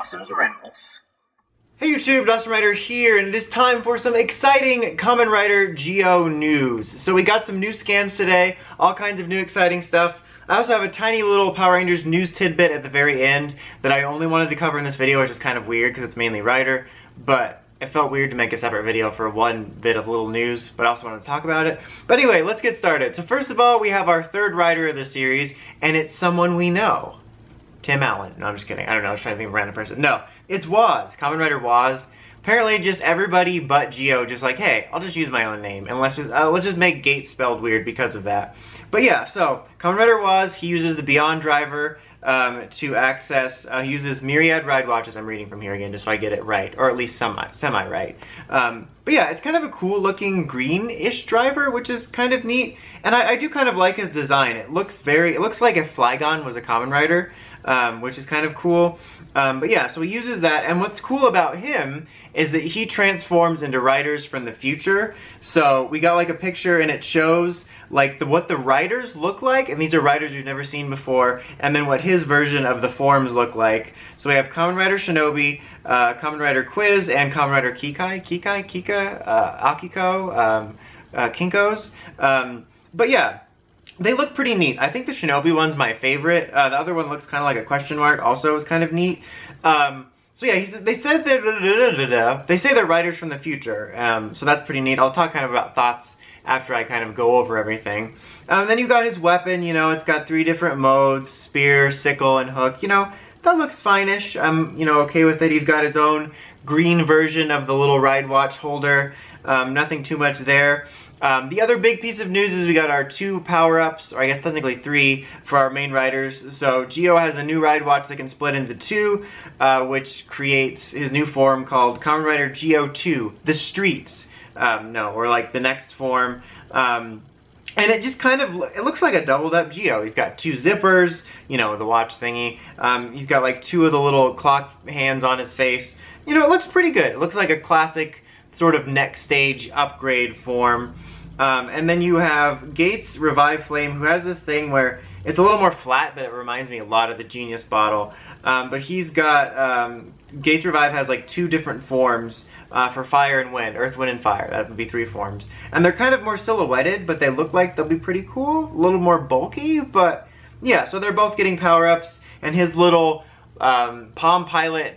Dawson's Rambles. Hey YouTube, Dawson Rider here, and it is time for some exciting Kamen Rider Zi-O news. So we got some new scans today, all kinds of new exciting stuff. I also have a tiny little Power Rangers news tidbit at the very end that I only wanted to cover in this video, which is kind of weird because it's mainly Rider, but it felt weird to make a separate video for one bit of little news, but I also wanted to talk about it. But anyway, let's get started. So first of all, we have our third Rider of the series, and it's someone we know. Tim Allen. No, I'm just kidding. I don't know. I was trying to think of a random person. No, it's Woz. Kamen Rider Woz. Apparently, just everybody but Zi-O just like, hey, I'll just use my own name, and let's just make Gate spelled weird because of that. But yeah, so Kamen Rider Woz, he uses the Beyond driver to access. He uses Myriad Ride Watches. I'm reading from here again, just so I get it right, or at least semi right. But yeah, it's kind of a cool looking greenish driver, which is kind of neat, and I do kind of like his design. It looks like if Flygon was a Kamen Rider. Which is kind of cool. But yeah, so he uses that, and what's cool about him is that he transforms into riders from the future. So we got like a picture and it shows like what the riders look like, and these are riders we've never seen before, and then what his version of the forms look like. So we have Kamen Rider Shinobi, Kamen Rider Quiz, and Kamen Rider Akiko, Kinko's. But yeah, they look pretty neat. I think the Shinobi one's my favorite. The other one looks kind of like a question mark, also is kind of neat. So yeah, they say they're riders from the future, so that's pretty neat. I'll talk kind of about thoughts after I kind of go over everything. Then you got his weapon, you know, it's got 3 different modes, spear, sickle, and hook. You know, that looks fine-ish. I'm, you know, okay with it. He's got his own green version of the little ride watch holder. Nothing too much there. The other big piece of news is we got our 2 power-ups, or I guess technically 3, for our main riders. So Zi-O has a new ride watch that can split into 2, which creates his new form called Kamen Rider Zi-O 2, The Streets. Or like the next form. And it just kind of, it looks like a doubled up Zi-O. He's got 2 zippers, you know, the watch thingy. He's got like 2 of the little clock hands on his face. You know, it looks pretty good. It looks like a classic sort of next stage upgrade form. And then you have Gates Revive Flame, who has this thing where it's a little more flat, but it reminds me a lot of the Genius bottle. But he's got, Gates Revive has like 2 different forms for fire and wind, earth, wind, and fire. That would be 3 forms. And they're kind of more silhouetted, but they look like they'll be pretty cool. A little more bulky, but yeah, so they're both getting power-ups, and his little Palm Pilot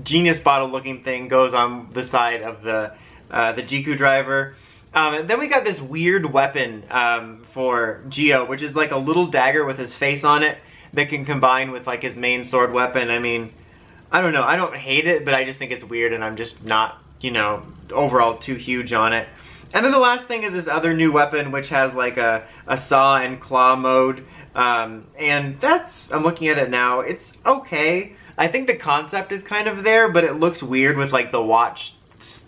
Genius bottle looking thing goes on the side of the Jiku driver. Then we got this weird weapon for Zi-O, which is like a little dagger with his face on it that can combine with like his main sword weapon. I mean, I don't know, I don't hate it, but I just think it's weird, and I'm just not, you know, overall too huge on it. And then the last thing is this other new weapon, which has like a saw and claw mode. And that's, I'm looking at it now, it's okay. I think the concept is kind of there, but it looks weird with like the watch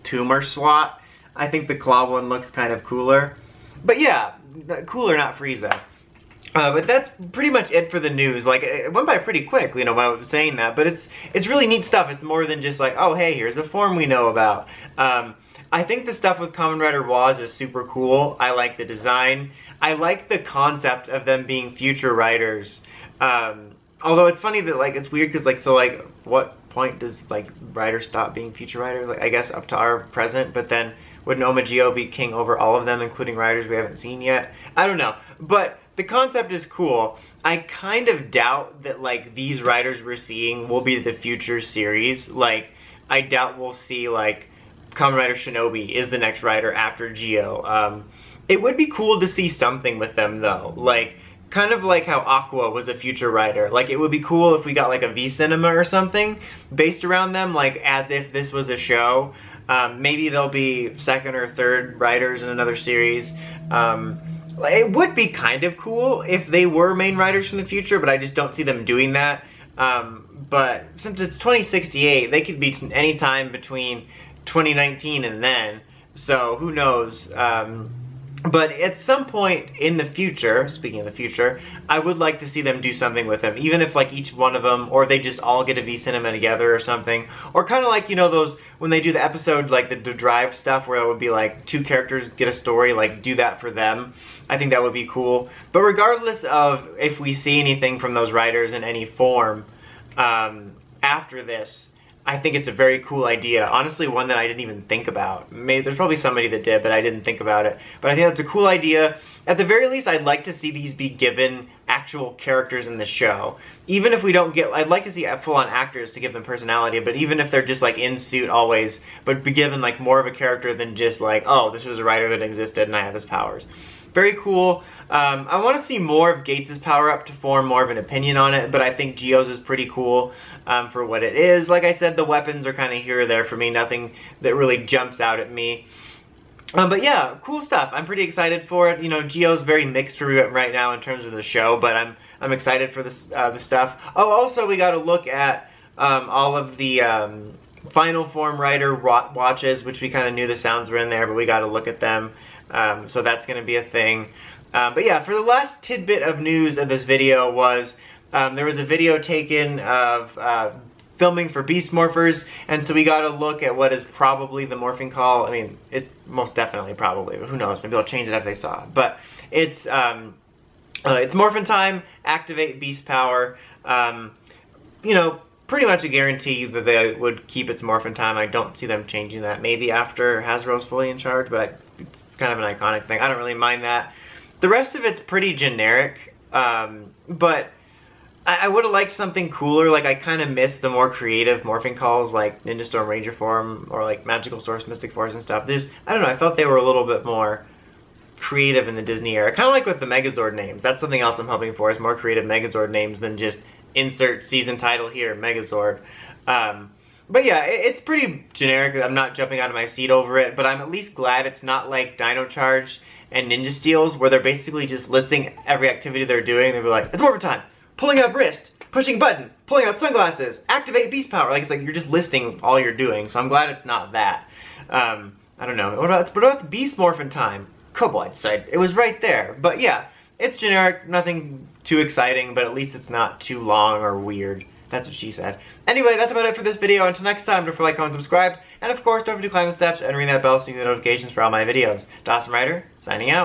tumor slot. I think the claw one looks kind of cooler. But yeah, cooler, not Frieza. But that's pretty much it for the news. Like, it went by pretty quick, you know, while I was saying that. But it's really neat stuff. It's more than just like, oh, hey, here's a form we know about. I think the stuff with Kamen Rider Woz is super cool. I like the design. I like the concept of them being future riders. Although it's funny that, like, it's weird because, like, so, like, what point does, like, Rider stop being future Rider? Like, I guess up to our present, but then wouldn't Zi-O be king over all of them, including riders we haven't seen yet? I don't know. But the concept is cool. I kind of doubt that, like, these riders we're seeing will be the future series. Like, I doubt we'll see, like, Kamen Rider Shinobi is the next rider after Zi-O. It would be cool to see something with them, though. Like, kind of like how Aqua was a future rider. Like, it would be cool if we got, like, a V-Cinema or something based around them, like, as if this was a show. Maybe there'll be 2nd or 3rd riders in another series. It would be kind of cool if they were main riders from the future, but I just don't see them doing that. But since it's 2068, they could be any time between 2019 and then, so who knows. But at some point in the future, speaking of the future, I would like to see them do something with them, even if like each one of them, or they just all get a V-Cinema together or something. Or kind of like, you know, those, when they do the episode, like the Drive stuff, where it would be like 2 characters get a story, like do that for them. I think that would be cool. But regardless of if we see anything from those writers in any form, after after this, I think it's a very cool idea. Honestly, one that I didn't even think about. Maybe there's probably somebody that did, but I didn't think about it. But I think that's a cool idea. At the very least, I'd like to see these be given actual characters in the show. Even if we don't get, I'd like to see full-on actors to give them personality, but even if they're just like in suit always, but be given like more of a character than just like, oh, this was a rider that existed and I have his powers. Very cool. I want to see more of Geiz' power up to form more of an opinion on it, but I think Zi-O's is pretty cool for what it is. Like I said, the weapons are kind of here or there for me, nothing that really jumps out at me. But yeah, cool stuff. I'm pretty excited for it. You know, Zi-O's very mixed right now in terms of the show, but I'm excited for this the stuff. Oh, also we got to look at all of the Final Form Rider watches, which we kind of knew the sounds were in there, but we got to look at them. So that's going to be a thing. But yeah, for the last tidbit of news of this video was there was a video taken of filming for Beast Morphers, and so we got to look at what is probably the morphing call. I mean, it's most definitely probably, but who knows? Maybe they'll change it after they saw it. But it's morphin' time. Activate beast power. You know, pretty much a guarantee that they would keep its morphin' time. I don't see them changing that. Maybe after Hasbro's fully in charge, but it's kind of an iconic thing. I don't really mind that. The rest of it's pretty generic, but I would have liked something cooler. Like, I kind of miss the more creative morphing calls, like Ninja Storm Ranger Form, or like Magical Source, Mystic Force and stuff. I don't know, I felt they were a little bit more creative in the Disney era. Kind of like with the Megazord names. That's something else I'm hoping for, is more creative Megazord names than just insert season title here, Megazord. But yeah, it's pretty generic. I'm not jumping out of my seat over it, but I'm at least glad it's not like Dino Charge and Ninja Steels, where they're basically just listing every activity they're doing. They'll be like, it's morphin' time, pulling up wrist, pushing button, pulling out sunglasses, activate beast power. Like, it's like you're just listing all you're doing, so I'm glad it's not that. I don't know. What about the Beast Morphin' time? Kobold side. It was right there. But yeah, it's generic, nothing too exciting, but at least it's not too long or weird. That's what she said. Anyway, that's about it for this video. Until next time, don't forget to like, comment, subscribe, and of course, don't forget to climb the steps and ring that bell so you get notifications for all my videos. Dawson Rider, signing out.